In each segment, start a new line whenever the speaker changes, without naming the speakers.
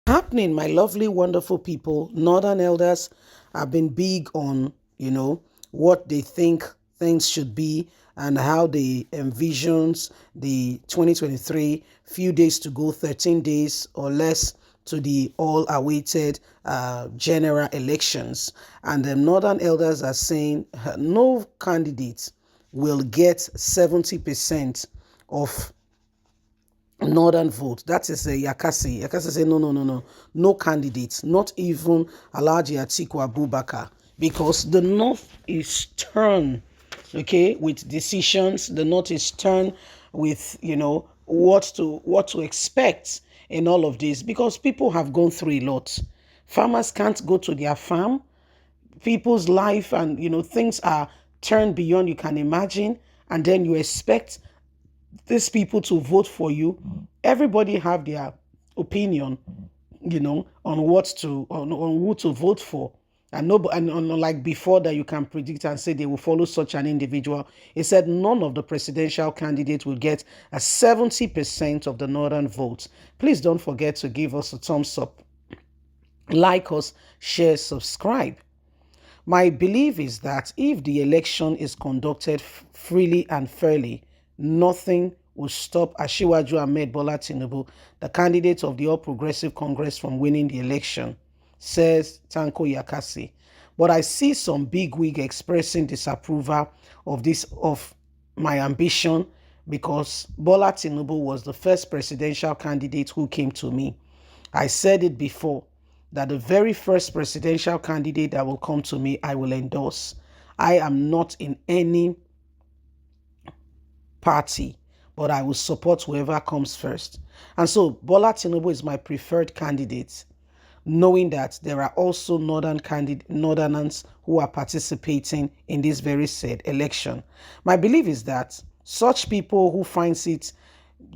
Happening, my lovely, wonderful people. Northern elders have been big on, what they think things should be and how they envisions the 2023 few days to go, 13 days or less to the all-awaited general elections. And the Northern elders are saying no candidate will get 70% of northern vote. That is a Yakasi. Yakasi say no candidates, not even Alhaji Atiku Abubakar, because the north is turned, okay, with decisions. The north is turned with what to expect in all of this, because people have gone through a lot. Farmers can't go to their farm. People's life and things are turned beyond you can imagine, and then you expect these people to vote for you. Everybody have their opinion, on on who to vote for. And no, and unlike before that, you can predict and say they will follow such an individual. He said none of the presidential candidates will get a 70% of the northern votes. Please don't forget to give us a thumbs up, like us, share, subscribe. My belief is that if the election is conducted freely and fairly, nothing will stop Asiwaju Ahmed Bola Tinubu, the candidate of the All Progressive Congress, from winning the election, says Tanko Yakasi. But I see some bigwig expressing disapproval of my ambition, because Bola Tinubu was the first presidential candidate who came to me. I said it before that the very first presidential candidate that will come to me, I will endorse. I am not in any party, but I will support whoever comes first. And so Bola Tinubu is my preferred candidate, knowing that there are also northerners who are participating in this very said election. My belief is that such people who finds it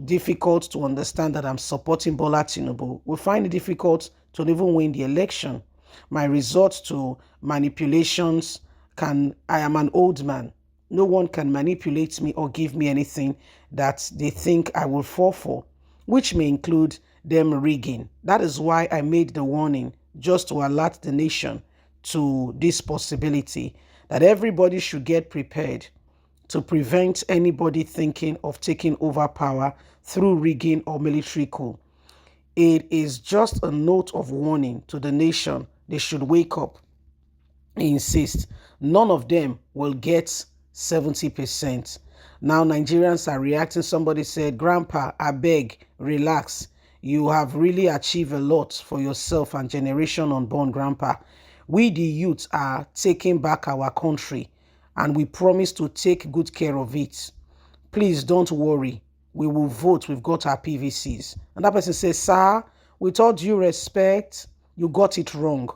difficult to understand that I'm supporting Bola Tinubu will find it difficult to even win the election. My resort to manipulations I am an old man. No one can manipulate me or give me anything that they think I will fall for, which may include them rigging. That is why I made the warning, just to alert the nation to this possibility, that everybody should get prepared to prevent anybody thinking of taking over power through rigging or military coup. It is just a note of warning to the nation. They should wake up. I insist, none of them will get 70%. Now Nigerians are reacting. Somebody said, Grandpa, I beg, relax. You have really achieved a lot for yourself and generation unborn, Grandpa. We the youth are taking back our country, and we promise to take good care of it. Please don't worry. We will vote. We've got our PVCs. And that person says, sir, with all due respect, you got it wrong.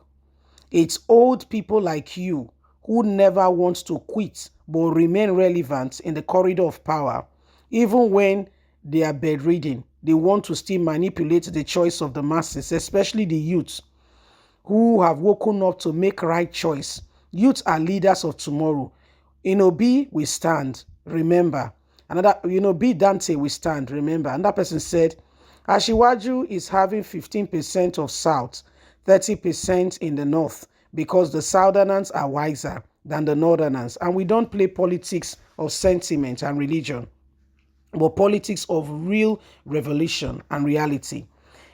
It's old people like you who never want to quit but remain relevant in the corridor of power. Even when they are bedridden, they want to still manipulate the choice of the masses, especially the youth who have woken up to make right choice. Youth are leaders of tomorrow. In Obi, we stand. Remember. Another, B Dante, we stand. Remember. And that person said, Ashiwaju is having 15% of South, 30% in the North, because the Southerners are wiser than the Northerners. And we don't play politics of sentiment and religion, but politics of real revolution and reality.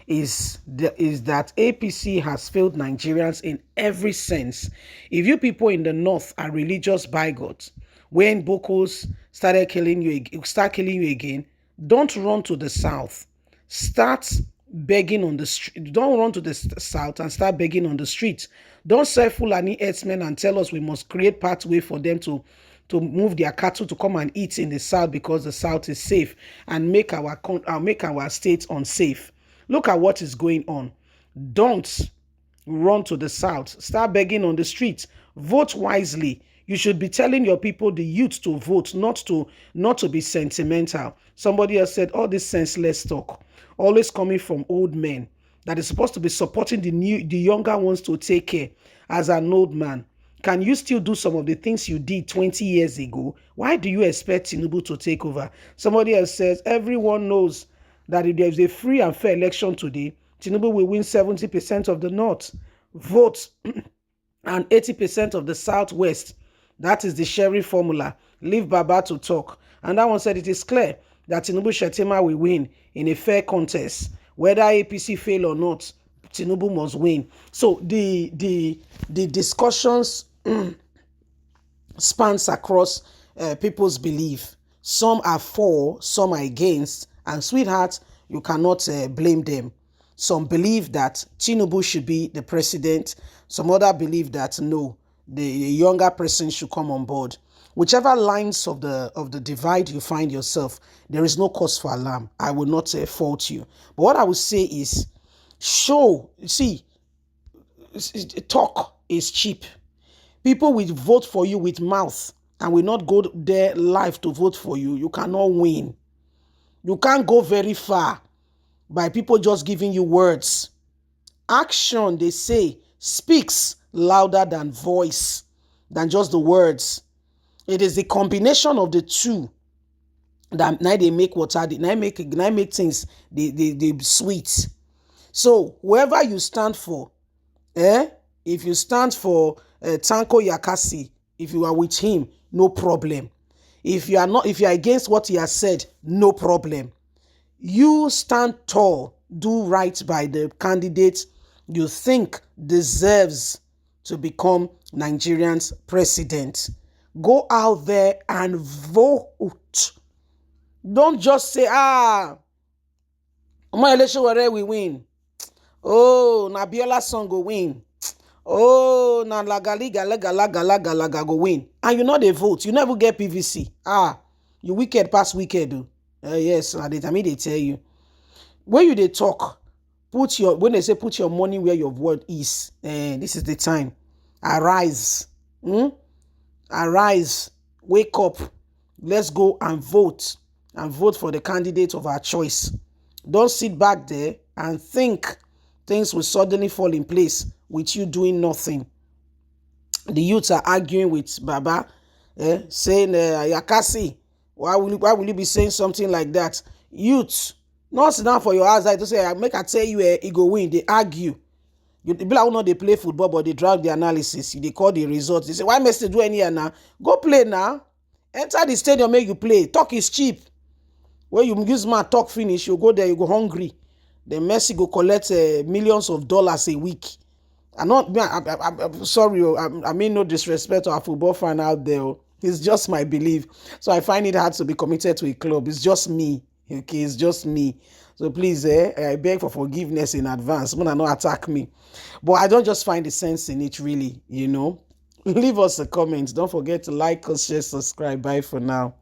Is that APC has failed Nigerians in every sense. If you people in the north are religious bigots, when Bokos start killing you again, don't run to the south. Start begging on the street. Don't run to the south and start begging on the street. Don't say Fulani herdsmen and tell us we must create pathway for them to move their cattle to come and eat in the south because the south is safe, and make our state unsafe. Look at what is going on. Don't run to the south. Start begging on the streets. Vote wisely. You should be telling your people, the youth, to vote, not to be sentimental. Somebody else said all this senseless talk, always coming from old men, that is supposed to be supporting the younger ones to take care. As an old man, can you still do some of the things you did 20 years ago? Why do you expect Tinubu to take over? Somebody else says everyone knows that if there is a free and fair election today, Tinubu will win 70% of the North. Vote and 80% of the Southwest. That is the Sherry formula. Leave Baba to talk. And that one said it is clear that Tinubu Shettima will win in a fair contest. Whether APC fail or not, Tinubu must win. So the discussions spans across people's belief. Some are for, some are against. And sweetheart, you cannot blame them. Some believe that Tinubu should be the president. Some other believe that no, the younger person should come on board. Whichever lines of the divide you find yourself, there is no cause for alarm. I will not fault you. But what I would say is, talk is cheap. People will vote for you with mouth and will not go there live to vote for you. You cannot win. You can't go very far by people just giving you words. Action, they say, speaks louder than voice, than just the words. It is the combination of the two that now they make water, now make things they sweet. So whoever you stand for, if you stand for Tanko Yakasi, if you are with him, no problem. If you are against what he has said, no problem. You stand tall, do right by the candidate you think deserves to become Nigerian's president. Go out there and vote. Don't just say, my election where we win. Oh, na Biola song go win. Oh, na lagali galaga go win. And you know they vote. You never get PVC. You wicked pass wicked. Yes, I they tell you. When you they talk, when they say put your money where your word is, this is the time. Arise. Arise. Wake up. Let's go and vote. And vote for the candidate of our choice. Don't sit back there and think things will suddenly fall in place with you doing nothing. The youths are arguing with Baba, saying, Yakasi, why will you be saying something like that? Youths, not sit down for your eyes to say, make I tell you, he go win. They argue. People who know they play football, but they drag the analysis. They call the results. They say, why must they do any here now? Go play now. Enter the stadium, make you play. Talk is cheap. When you use my talk finish, you go there, you go hungry. The Messi go collect millions of dollars a week. I'm sorry, I mean no disrespect to our football fan out there. It's just my belief. So I find it hard to be committed to a club. It's just me. Okay, it's just me. So please, I beg for forgiveness in advance. When not attack me. But I don't just find the sense in it, really, Leave us a comment. Don't forget to like, share, subscribe. Bye for now.